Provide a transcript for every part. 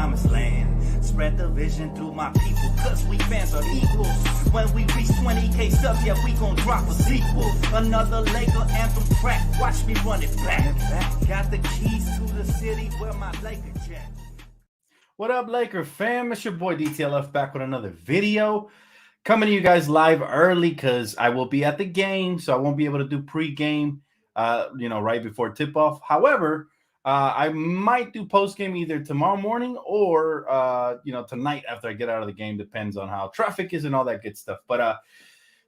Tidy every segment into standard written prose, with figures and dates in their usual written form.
promised land. Spread the vision through my people, cause we fans are equal. When we reach 20K subs, yeah, we gon' drop a sequel. Another Laker anthem track, watch me run it back. Got the keys to the city where my Laker jet. What up, Laker fam? It's your boy DTLF back with another video. Coming to you guys live early because I will be at the game, so I won't be able to do pregame, right before tip-off. However, I might do postgame either tomorrow morning or, tonight after I get out of the game. Depends on how traffic is and all that good stuff. But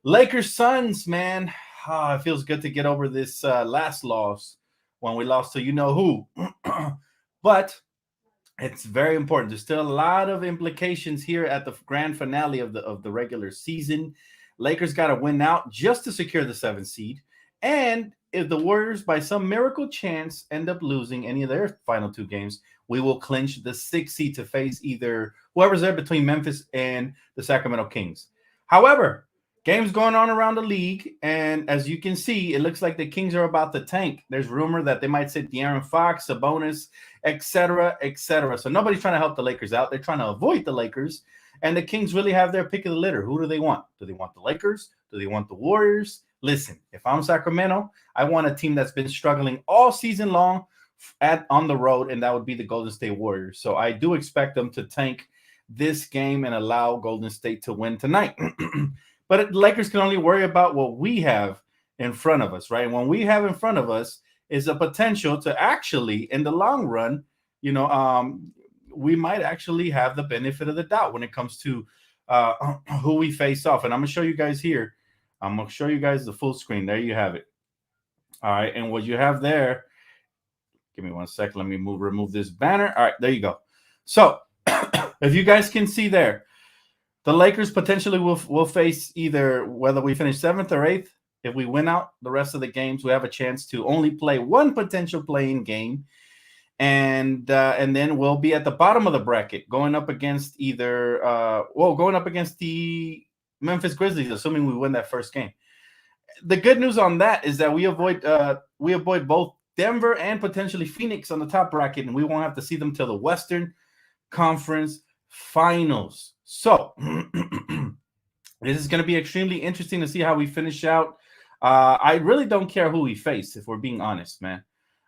Lakers Suns, man, it feels good to get over this last loss when we lost to you-know-who. But it's very important. There's still a lot of implications here at the grand finale of the regular season. Lakers got to win out just to secure the 7th seed. And if the Warriors, by some miracle chance, end up losing any of their final 2 games, we will clinch the 6th seed to face either whoever's there between Memphis and the Sacramento Kings. However, games going on around the league, and as you can see, it looks like the Kings are about to tank. There's rumor that they might sit De'Aaron Fox, Sabonis, etc., etc. So nobody's trying to help the Lakers out. They're trying to avoid the Lakers, and the Kings really have their pick of the litter. Who do they want? Do they want the Lakers? Do they want the Warriors? Listen, if I'm Sacramento, I want a team that's been struggling all season long on the road, and that would be the Golden State Warriors. So I do expect them to tank this game and allow Golden State to win tonight. But the Lakers can only worry about what we have in front of us, right? And what we have in front of us is a potential to actually, in the long run, we might actually have the benefit of the doubt when it comes to who we face off. And I'm going to show you guys here. I'm going to show you guys the full screen. There you have it. All right. And what you have there, give me 1 second. Let me remove this banner. All right. There you go. So if you guys can see there, the Lakers potentially will face either whether we finish 7th or 8th. If we win out the rest of the games, we have a chance to only play one potential play-in game. And then we'll be at the bottom of the bracket going up against going up against the Memphis Grizzlies, assuming we win that first game. The good news on that is that we avoid both Denver and potentially Phoenix on the top bracket, and we won't have to see them till the Western Conference Finals. So this is going to be extremely interesting to see how we finish out. I really don't care who we face, if we're being honest, man.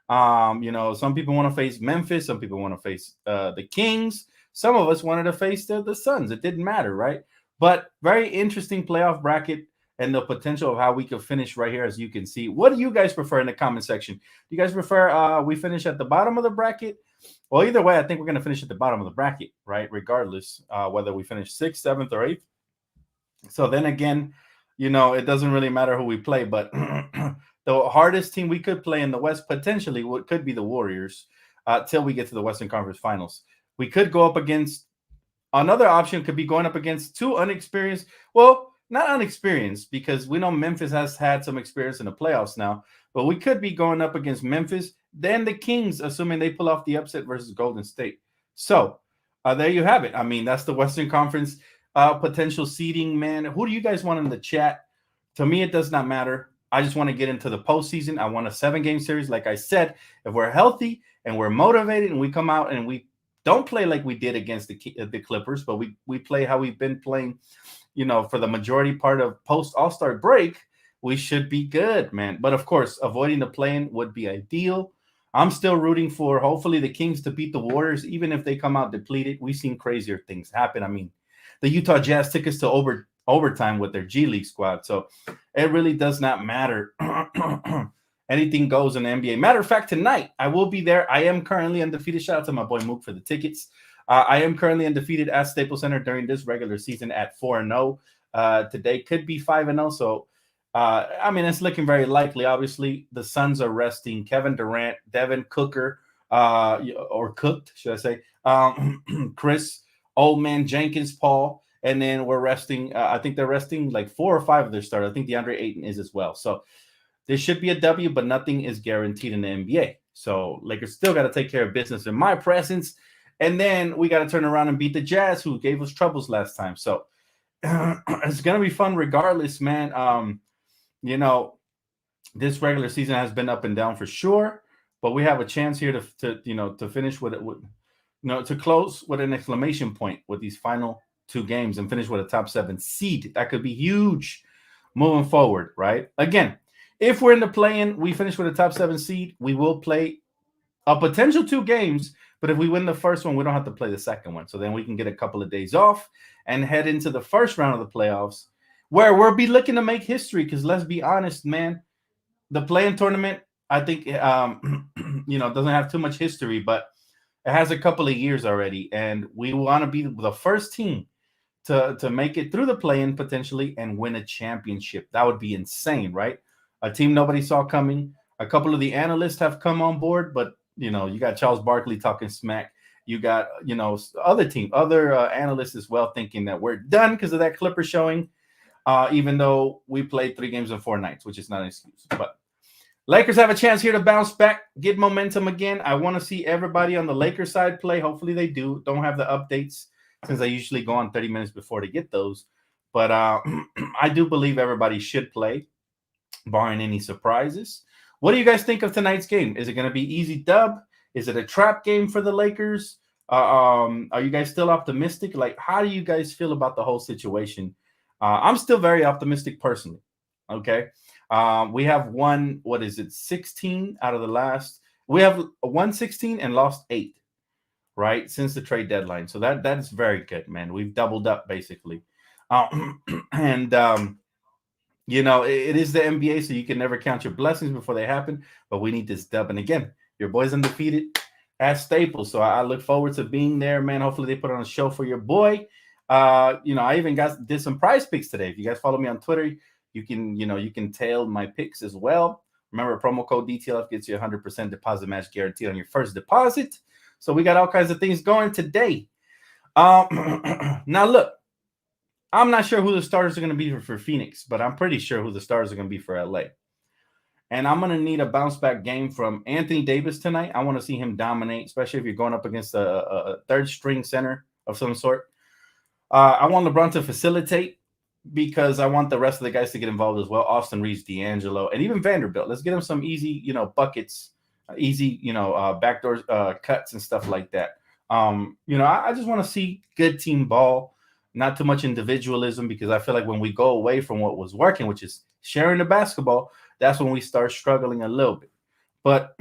Some people want to face Memphis. Some people want to face the Kings. Some of us wanted to face the Suns. It didn't matter, right? But very interesting playoff bracket and the potential of how we could finish right here, as you can see. What do you guys prefer in the comment section? Do you guys prefer we finish at the bottom of the bracket? Well, either way, I think we're going to finish at the bottom of the bracket, right? Regardless, whether we finish 6th, 7th, or 8th. So then again, it doesn't really matter who we play. But the hardest team we could play in the West potentially could be the Warriors till we get to the Western Conference Finals. We could go up against another option. Could be going up against 2 unexperienced. Well, not unexperienced, because we know Memphis has had some experience in the playoffs now. But we could be going up against Memphis, then the Kings, assuming they pull off the upset versus Golden State. So there you have it. I mean, that's the Western Conference potential seeding, man. Who do you guys want in the chat? To me, it does not matter. I just want to get into the postseason. I want a 7-game series. Like I said, if we're healthy and we're motivated and we come out and we don't play like we did against the Clippers, but we play how we've been playing, for the majority part of post All-Star break, we should be good, man. But of course, avoiding the play-in would be ideal. I'm still rooting for, hopefully, the Kings to beat the Warriors, even if they come out depleted. We've seen crazier things happen. I mean, the Utah Jazz took us to overtime with their G League squad. So it really does not matter. Anything goes in the NBA. Matter of fact, tonight, I will be there. I am currently undefeated. Shout out to my boy Mook for the tickets. I am currently undefeated at Staples Center during this regular season at 4-0. Today could be 5-0. So, it's looking very likely. Obviously, the Suns are resting Kevin Durant, Devin Cooker, or Cooked, should I say, Chris, Old Man Jenkins, Paul, and then we're resting. I think they're resting like 4 or 5 of their starters. I think DeAndre Ayton is as well. So this should be a W, but nothing is guaranteed in the NBA. So Lakers still got to take care of business in my presence. And then we got to turn around and beat the Jazz, who gave us troubles last time. So it's going to be fun regardless, man. This regular season has been up and down for sure, but we have a chance here to finish with to close with an exclamation point with these final 2 games and finish with a top 7 seed. That could be huge moving forward, right? Again, if we're in the play-in, we finish with a top 7 seed, we will play a potential 2 games, but if we win the first one, we don't have to play the second one. So then we can get a couple of days off and head into the first round of the playoffs, where we'll be looking to make history. Because let's be honest, man, the play-in tournament, I think, doesn't have too much history, but it has a couple of years already, and we want to be the first team to make it through the play-in potentially and win a championship. That would be insane, right? A team nobody saw coming. A couple of the analysts have come on board, but you got Charles Barkley talking smack. You got other analysts as well thinking that we're done because of that Clipper showing. Even though we played 3 games in 4 nights, which is not an excuse. But Lakers have a chance here to bounce back, get momentum again. I want to see everybody on the Lakers side play. Hopefully they do. Don't have the updates since I usually go on 30 minutes before to get those. But I do believe everybody should play, barring any surprises. What do you guys think of tonight's game? Is it going to be easy dub? Is it a trap game for the Lakers? Are you guys still optimistic? Like, how do you guys feel about the whole situation? I'm still very optimistic personally. Okay. We have won, 16 out of the last. We have won 16 and lost 8, right, since the trade deadline. So that's very good, man. We've doubled up basically. It is the NBA, so you can never count your blessings before they happen. But we need this dub. And again, your boy's undefeated at Staples. So I look forward to being there, man. Hopefully they put on a show for your boy. I even did some prize picks today. If you guys follow me on Twitter, you can tail my picks as well. Remember, promo code DTLF gets you 100% deposit match guaranteed on your first deposit. So we got all kinds of things going today. Now look, I'm not sure who the starters are going to be for Phoenix, but I'm pretty sure who the starters are going to be for LA. And I'm going to need a bounce back game from Anthony Davis tonight. I want to see him dominate, especially if you're going up against a third string center of some sort. I want LeBron to facilitate because I want the rest of the guys to get involved as well. Austin Reeves, D'Angelo, and even Vanderbilt. Let's get them some easy, buckets, easy, backdoor cuts and stuff like that. I just want to see good team ball, not too much individualism, because I feel like when we go away from what was working, which is sharing the basketball, that's when we start struggling a little bit. But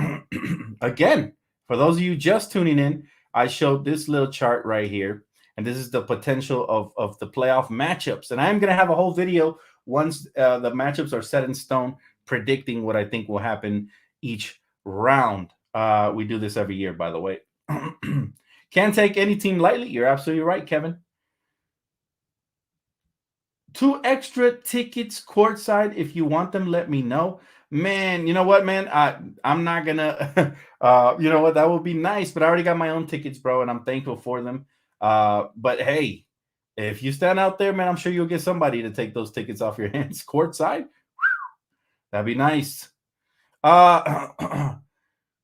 again, for those of you just tuning in, I showed this little chart right here. And this is the potential of the playoff matchups. And I'm going to have a whole video once the matchups are set in stone, predicting what I think will happen each round. We do this every year, by the way. Can't take any team lightly. You're absolutely right, Kevin. 2 extra tickets courtside. If you want them, let me know. Man, you know what, man? I'm not going to, you know what? That would be nice. But I already got my own tickets, bro, and I'm thankful for them. But hey, if you stand out there, man, I'm sure you'll get somebody to take those tickets off your hands courtside. That'd be nice.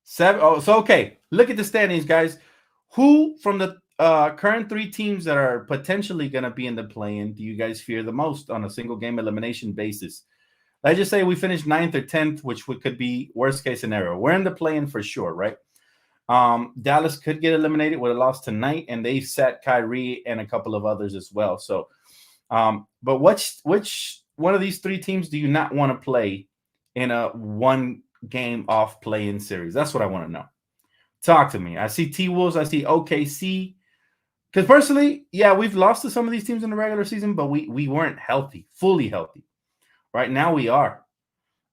So okay, look at the standings, guys. Who from the current 3 teams that are potentially going to be in the play-in do you guys fear the most on a single game elimination basis? Let's just say we finished 9th or 10th, which could be worst case scenario. We're in the play-in for sure, right? Dallas could get eliminated with a loss tonight, and they've sat Kyrie and a couple of others as well. So, but which one of these 3 teams do you not want to play in a 1 game off play-in series? That's what I want to know. Talk to me. I see T-Wolves. I see OKC. Because personally, yeah, we've lost to some of these teams in the regular season, but we weren't healthy, fully healthy. Right now we are.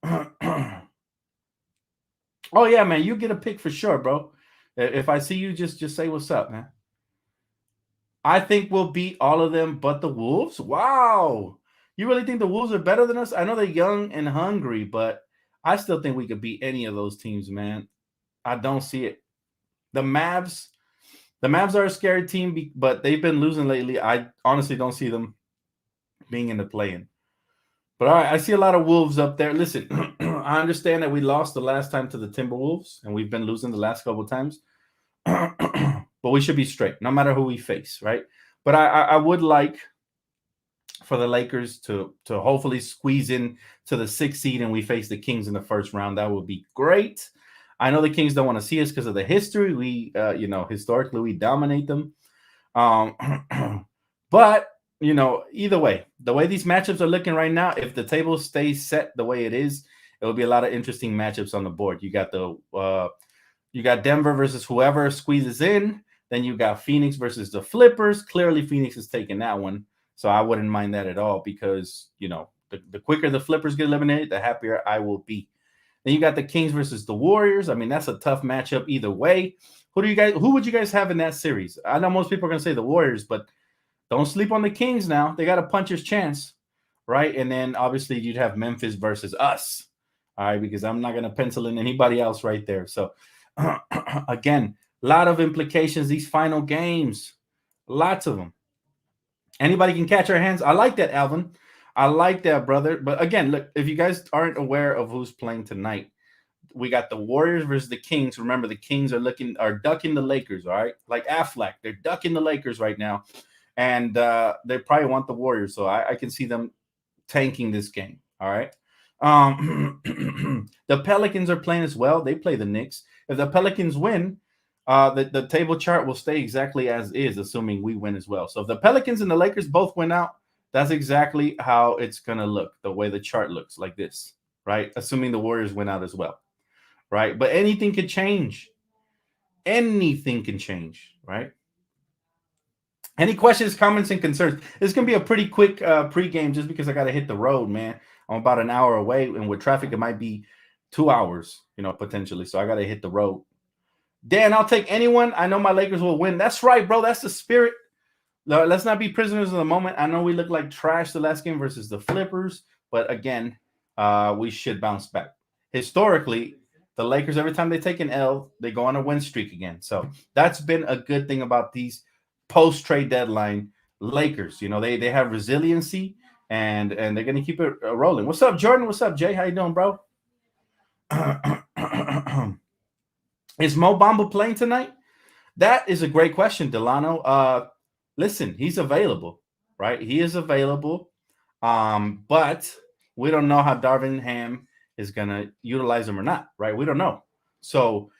Oh yeah, man, you get a pick for sure, bro. If I see you, just say what's up, man. I think we'll beat all of them but the Wolves. Wow. You really think the Wolves are better than us? I know they're young and hungry, but I still think we could beat any of those teams, man. I don't see it. The Mavs are a scary team, but they've been losing lately. I honestly don't see them being in the play-in. But all right, I see a lot of Wolves up there. Listen, I understand that we lost the last time to the Timberwolves, and we've been losing the last couple of times. But we should be straight, no matter who we face, right? But I would like for the Lakers to hopefully squeeze in to the 6th seed, and we face the Kings in the first round. That would be great. I know the Kings don't want to see us because of the history. We, historically we dominate them. But either way, the way these matchups are looking right now, if the table stays set the way it is, it will be a lot of interesting matchups on the board. You got Denver versus whoever squeezes in. Then you got Phoenix versus the Flippers. Clearly, Phoenix is taking that one, so I wouldn't mind that at all because the quicker the Flippers get eliminated, the happier I will be. Then you got the Kings versus the Warriors. I mean, that's a tough matchup either way. Who would you guys have in that series? I know most people are going to say the Warriors, but don't sleep on the Kings now. They got a puncher's chance, right? And then obviously you'd have Memphis versus us, all right, because I'm not going to pencil in anybody else right there. So again, a lot of implications, these final games, lots of them. Anybody can catch our hands. I like that, Alvin. I like that, brother. But again, look, if you guys aren't aware of who's playing tonight, we got the Warriors versus the Kings. Remember, the Kings are ducking the Lakers, all right? Like Affleck, they're ducking the Lakers right now. And they probably want the Warriors. So I can see them tanking this game, all right? The Pelicans are playing as well. They play the Knicks. If the Pelicans win, the table chart will stay exactly as is, assuming we win as well. So if the Pelicans and the Lakers both win out, that's exactly how it's going to look, the way the chart looks, like this, right? Assuming the Warriors win out as well, right? But anything could change. Anything can change, right? Any questions, comments, and concerns? This is going to be a pretty quick pregame just because I got to hit the road, man. I'm about an hour away, and with traffic, it might be 2 hours, potentially. So I got to hit the road. Dan, I'll take anyone. I know my Lakers will win. That's right, bro. That's the spirit. Let's not be prisoners of the moment. I know we look like trash the last game versus the Flippers, but again, we should bounce back. Historically, the Lakers, every time they take an L, they go on a win streak again. So that's been a good thing about these post-trade deadline Lakers. They have resiliency, and they're going to keep it rolling. What's up, Jordan? What's up, Jay? How you doing, bro? Is Mo Bamba playing tonight? That is a great question, Delano. Listen, he's available, right? He is available, but we don't know how Darvin Ham is going to utilize him or not, right? We don't know. So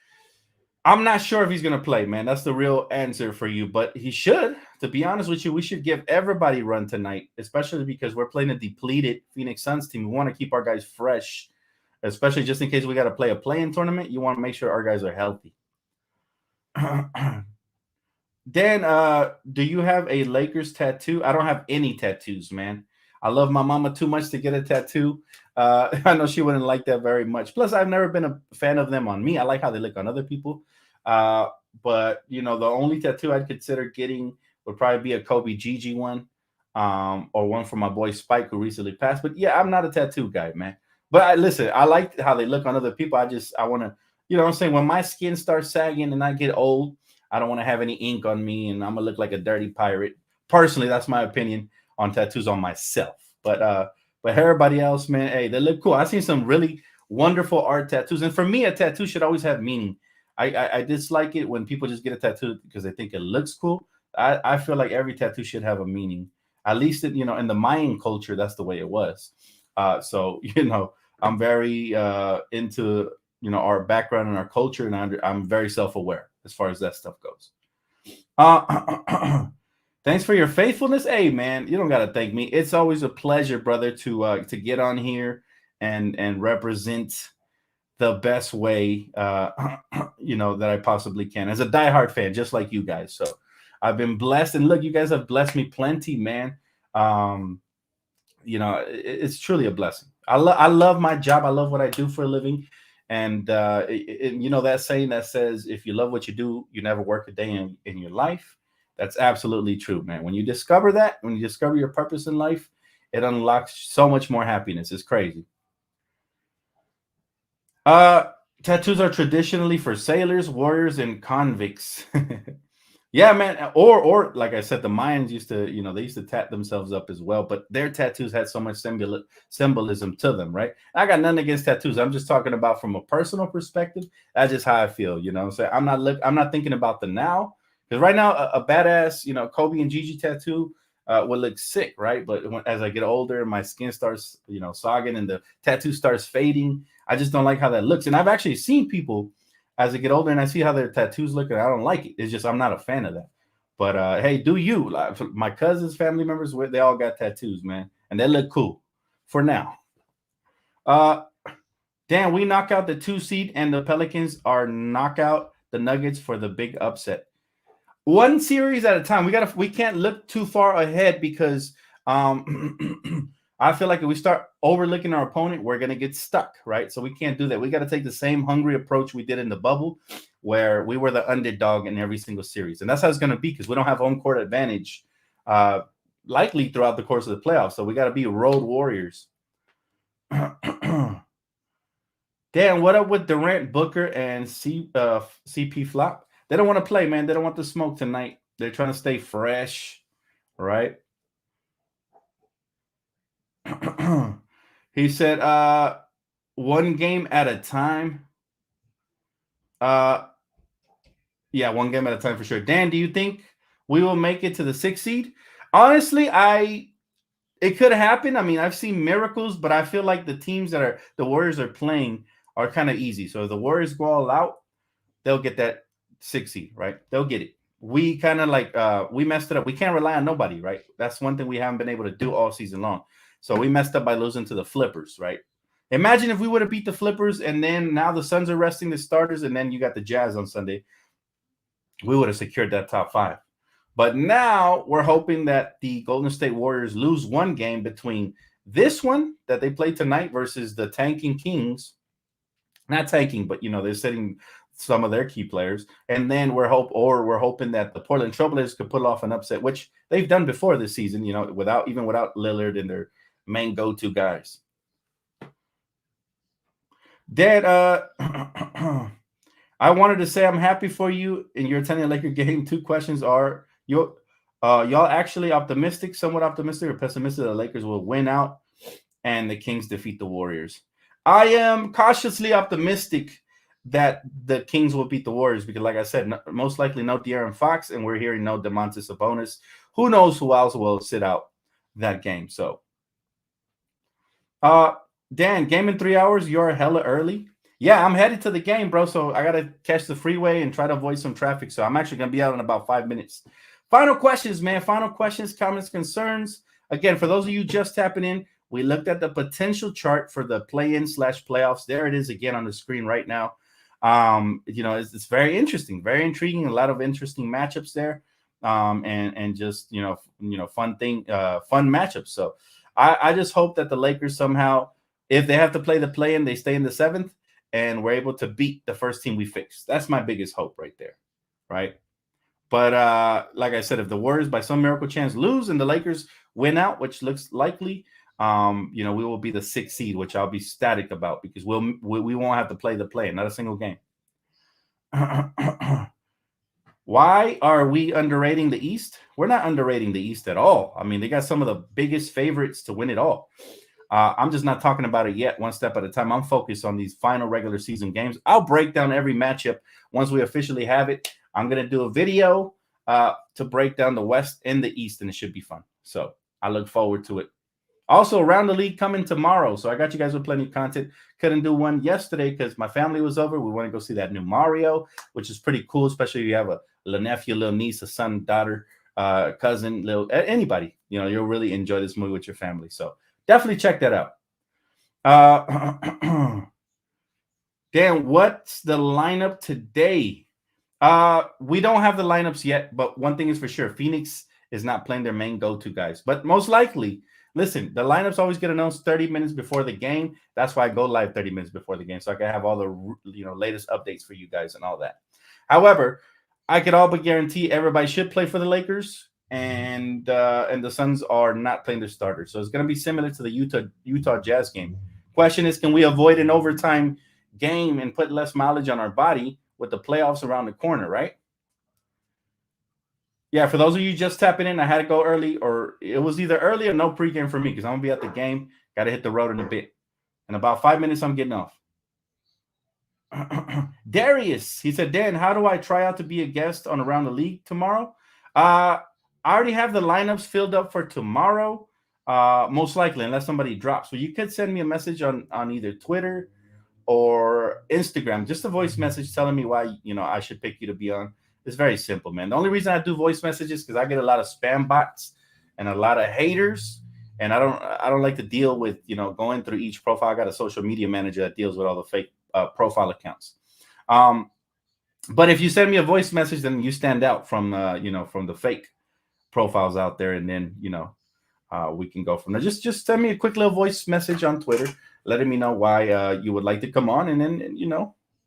I'm not sure if he's going to play, man. That's the real answer for you, but he should. To be honest with you, we should give everybody a run tonight, especially because we're playing a depleted Phoenix Suns team. We want to keep our guys fresh, especially just in case we got to play a play-in tournament. You want to make sure our guys are healthy. Dan, do you have a Lakers tattoo? I don't have any tattoos, man. I love my mama too much to get a tattoo. I know she wouldn't like that very much. Plus, I've never been a fan of them on me. I like how they look on other people. But, the only tattoo I'd consider getting would probably be a Kobe Gigi one, or one for my boy Spike, who recently passed. But, yeah, I'm not a tattoo guy, man. But listen, I like how they look on other people. I want to, what I'm saying? When my skin starts sagging and I get old, I don't want to have any ink on me, and I'm going to look like a dirty pirate. Personally, that's my opinion on tattoos on myself. But everybody else, man, hey, they look cool. I've seen some really wonderful art tattoos. And for me, a tattoo should always have meaning. I dislike it when people just get a tattoo because they think it looks cool. I feel like every tattoo should have a meaning. At least, in the Mayan culture, that's the way it was. So, I'm very into, our background and our culture, and I'm very self-aware as far as that stuff goes. Thanks for your faithfulness. Hey, man, you don't got to thank me. It's always a pleasure, brother, to get on here and represent the best way, that I possibly can as a diehard fan, just like you guys. So I've been blessed, and look, you guys have blessed me plenty, man. It's truly a blessing. I love my job. I love what I do for a living. And that saying that says, if you love what you do, you never work a day in your life. That's absolutely true, man. When you discover that, when you discover your purpose in life, it unlocks so much more happiness. It's crazy. Tattoos are traditionally for sailors, warriors, and convicts. Yeah, man. Or like I said, the Mayans used to, they used to tat themselves up as well, but their tattoos had so much symbolism to them, right? I got nothing against tattoos. I'm just talking about from a personal perspective. That's just how I feel, So I'm not thinking about the now, because right now a badass, Kobe and Gigi tattoo would look sick, right? But as I get older, my skin starts, sagging and the tattoo starts fading. I just don't like how that looks. And I've actually seen people as I get older and I see how their tattoos look, and I don't like it. It's just I'm not a fan of that. But hey, do you? Like, my cousins, family members, they all got tattoos, man, and they look cool for now. Dan, we knock out the 2 seed, and the Pelicans are knock out the Nuggets for the big upset. One series at a time. We can't look too far ahead because I feel like if we start overlooking our opponent, we're gonna get stuck, right? So we can't do that. We got to take the same hungry approach we did in the bubble, where we were the underdog in every single series, and that's how it's gonna be because we don't have home court advantage, likely throughout the course of the playoffs. So we got to be road warriors. Dan, what up with Durant, Booker, and CP Flop? They don't want to play, man. They don't want the smoke tonight. They're trying to stay fresh, right? He said, one game at a time. Yeah, one game at a time for sure. Dan, do you think we will make it to the 6th seed? Honestly, it could happen. I mean, I've seen miracles, but I feel like the teams that the Warriors are playing are kind of easy. So if the Warriors go all out, they'll get that 6th seed, right? They'll get it. We kind of we messed it up. We can't rely on nobody, right? That's one thing we haven't been able to do all season long. So we messed up by losing to the Flippers, right? Imagine if we would have beat the Flippers, and then now the Suns are resting the starters, and then you got the Jazz on Sunday. We would have secured that top 5. But now we're hoping that the Golden State Warriors lose one game between this one that they play tonight versus the tanking Kings. Not tanking, but they're sitting some of their key players, and then we're hoping that the Portland Trailblazers could pull off an upset, which they've done before this season. Without Lillard and their main go-to guys. Dad, I wanted to say I'm happy for you and you're attending a Laker game. 2 questions are y'all actually optimistic, somewhat optimistic, or pessimistic that the Lakers will win out and the Kings defeat the Warriors? I am cautiously optimistic that the Kings will beat the Warriors because, like I said, most likely no De'Aaron Fox, and we're hearing no Domantas Sabonis. Who knows who else will sit out that game? So, Dan, game in 3 hours. You're hella early. Yeah, I'm headed to the game, bro. So I gotta catch the freeway and try to avoid some traffic. So I'm actually gonna be out in about 5 minutes. Final questions, man. Final questions, comments, concerns. Again, for those of you just tapping in, we looked at the potential chart for the play-in/playoffs. There it is again on the screen right now. It's very interesting, very intriguing. A lot of interesting matchups there, and just fun matchups. So I just hope that the Lakers somehow, if they have to play the play-in, they stay in the 7th, and we're able to beat the first team we faced. That's my biggest hope right there, right? But like I said, if the Warriors by some miracle chance lose and the Lakers win out, which looks likely, we will be the 6th seed, which I'll be ecstatic about because we won't have to play the play, not a single game. Why are we underrating the East? We're not underrating the East at all. I mean, they got some of the biggest favorites to win it all. I'm just not talking about it yet, one step at a time. I'm focused on these final regular season games. I'll break down every matchup once we officially have it. I'm going to do a video to break down the West and the East, and it should be fun. So I look forward to it. Also, Around the League coming tomorrow. So I got you guys with plenty of content. Couldn't do one yesterday because my family was over. We want to go see that new Mario, which is pretty cool, especially if you have a little nephew, little niece, a son, daughter, cousin, anybody. You'll really enjoy this movie with your family. So definitely check that out. Dan, what's the lineup today? We don't have the lineups yet, but one thing is for sure. Phoenix is not playing their main go-to guys. But most likely, listen, the lineups always get announced 30 minutes before the game. That's why I go live 30 minutes before the game, so I can have all the latest updates for you guys and all that. However, I could all but guarantee everybody should play for the Lakers, and the Suns are not playing their starters. So it's going to be similar to the Utah Jazz game. Question is, can we avoid an overtime game and put less mileage on our body with the playoffs around the corner, right? Yeah, for those of you just tapping in, I had to go early, or it was either early or no pregame for me because I'm going to be at the game. Got to hit the road in a bit. In about 5 minutes, I'm getting off. Darius, he said, Dan, how do I try out to be a guest on Around the League tomorrow? I already have the lineups filled up for tomorrow, most likely, unless somebody drops. So you could send me a message on either Twitter or Instagram, just a voice message telling me why I should pick you to be on. It's very simple, man. The only reason I do voice messages because I get a lot of spam bots and a lot of haters, and I don't like to deal with going through each profile. I got a social media manager that deals with all the fake profile accounts. But if you send me a voice message, then you stand out from from the fake profiles out there, and then we can go from there. Just send me a quick little voice message on Twitter, letting me know why you would like to come on, and then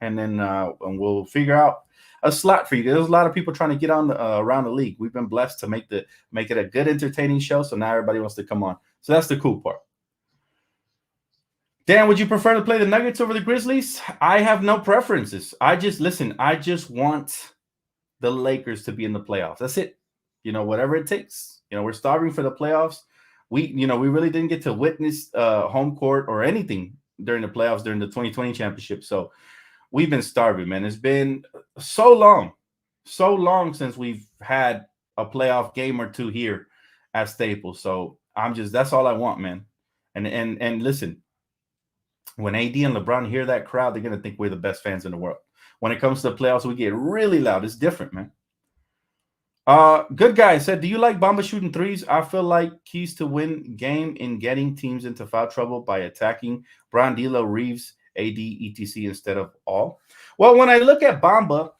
and we'll figure out a slot for you. There's a lot of people trying to get on around the league. We've been blessed to make it a good, entertaining show. So now everybody wants to come on. So that's the cool part. Dan, would you prefer to play the Nuggets over the Grizzlies? I have no preferences. I just want the Lakers to be in the playoffs. That's it. Whatever it takes. We're starving for the playoffs. We really didn't get to witness home court or anything during the playoffs during the 2020 championship. So we've been starving, man. It's been so long since we've had a playoff game or two here at Staples. So that's all I want, man. And listen, when AD and LeBron hear that crowd, they're going to think we're the best fans in the world. When it comes to the playoffs, we get really loud. It's different, man. Good guy said, do you like Bamba shooting threes? I feel like keys to win game in getting teams into foul trouble by attacking Brandilo, Reeves, AD, etc. instead of all. Well, when I look at Bamba,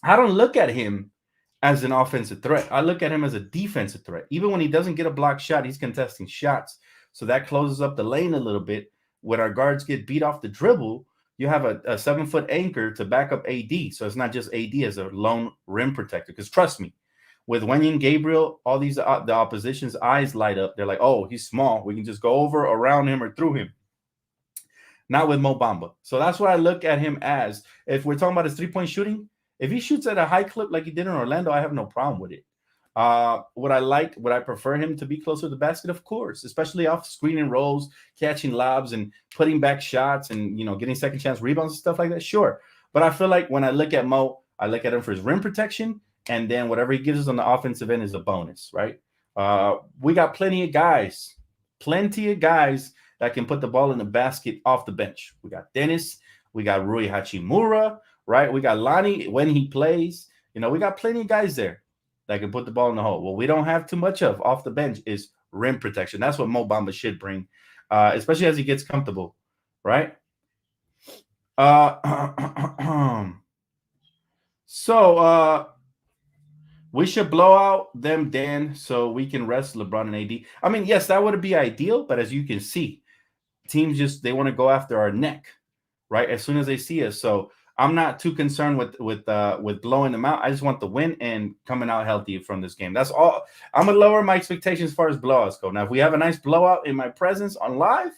I don't look at him as an offensive threat. I look at him as a defensive threat. Even when he doesn't get a block shot, he's contesting shots. So that closes up the lane a little bit. When our guards get beat off the dribble, you have a 7-foot anchor to back up AD. So it's not just AD as a lone rim protector. Because trust me, with Wenyen Gabriel, all these the opposition's eyes light up. They're like, oh, he's small. We can just go over, around him, or through him. Not with Mo Bamba. So that's what I look at him as. If we're talking about his three-point shooting, if he shoots at a high clip like he did in Orlando, I have no problem with it. Would I prefer him to be closer to the basket? Of course, especially off screen and rolls, catching lobs and putting back shots and, getting second chance rebounds and stuff like that. Sure. But I feel like when I look at Mo, I look at him for his rim protection, and then whatever he gives us on the offensive end is a bonus, right? We got plenty of guys that can put the ball in the basket off the bench. We got Dennis, we got Rui Hachimura, right? We got Lonnie when he plays. We got plenty of guys there that can put the ball in the hole. What we don't have too much of off the bench is rim protection. That's what Mo Bamba should bring, especially as he gets comfortable, right? So we should blow out them, Dan, so we can rest LeBron and AD. I mean, yes, that would be ideal, but as you can see, teams they want to go after our neck, right? As soon as they see us. So I'm not too concerned with blowing them out. I just want the win and coming out healthy from this game. That's all. I'm gonna lower my expectations as far as blowouts go. Now, if we have a nice blowout in my presence on live,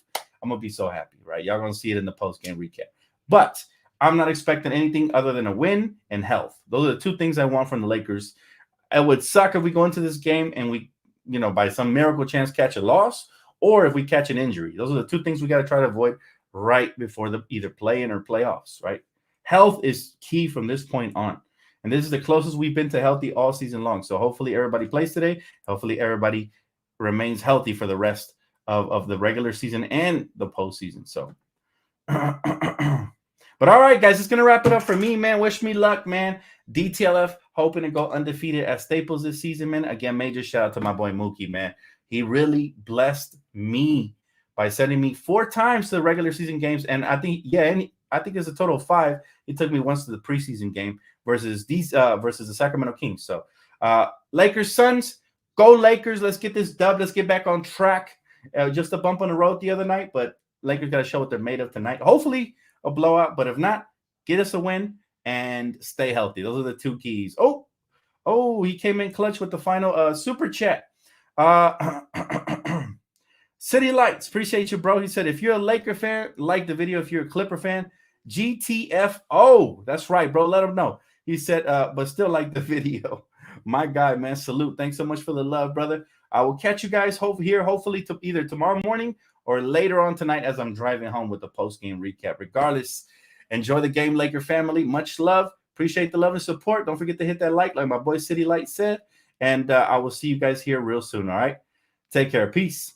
I'm gonna be so happy, right? Y'all gonna see it in the post-game recap. But I'm not expecting anything other than a win and health. Those are the two things I want from the Lakers. It would suck if we go into this game and we, by some miracle chance catch a loss, or if we catch an injury. Those are the two things we got to try to avoid right before the either play-in or playoffs, right? Health is key from this point on. And this is the closest we've been to healthy all season long. So hopefully everybody plays today. Hopefully everybody remains healthy for the rest of the regular season and the postseason. So, but all right, guys, it's going to wrap it up for me, man. Wish me luck, man. DTLF hoping to go undefeated at Staples this season, man. Again, major shout out to my boy Mookie, man. He really blessed me by sending me 4 times to the regular season games. And I think, I think it's a total of 5. He took me once to the preseason game versus the Sacramento Kings. So Lakers, Suns, go Lakers. Let's get this dub. Let's get back on track. Just a bump on the road the other night, but Lakers got to show what they're made of tonight. Hopefully a blowout, but if not, get us a win and stay healthy. Those are the 2 keys. Oh, he came in clutch with the final super chat. City Lights, appreciate you, bro. He said, if you're a Laker fan, like the video. If you're a Clipper fan, GTFO. That's right, bro. Let him know. He said, but still like the video. My guy, man. Salute. Thanks so much for the love, brother. I will catch you guys hopefully to either tomorrow morning or later on tonight as I'm driving home with the post-game recap. Regardless, enjoy the game, Laker family. Much love. Appreciate the love and support. Don't forget to hit that like my boy City Light said. And I will see you guys here real soon, all right? Take care. Peace.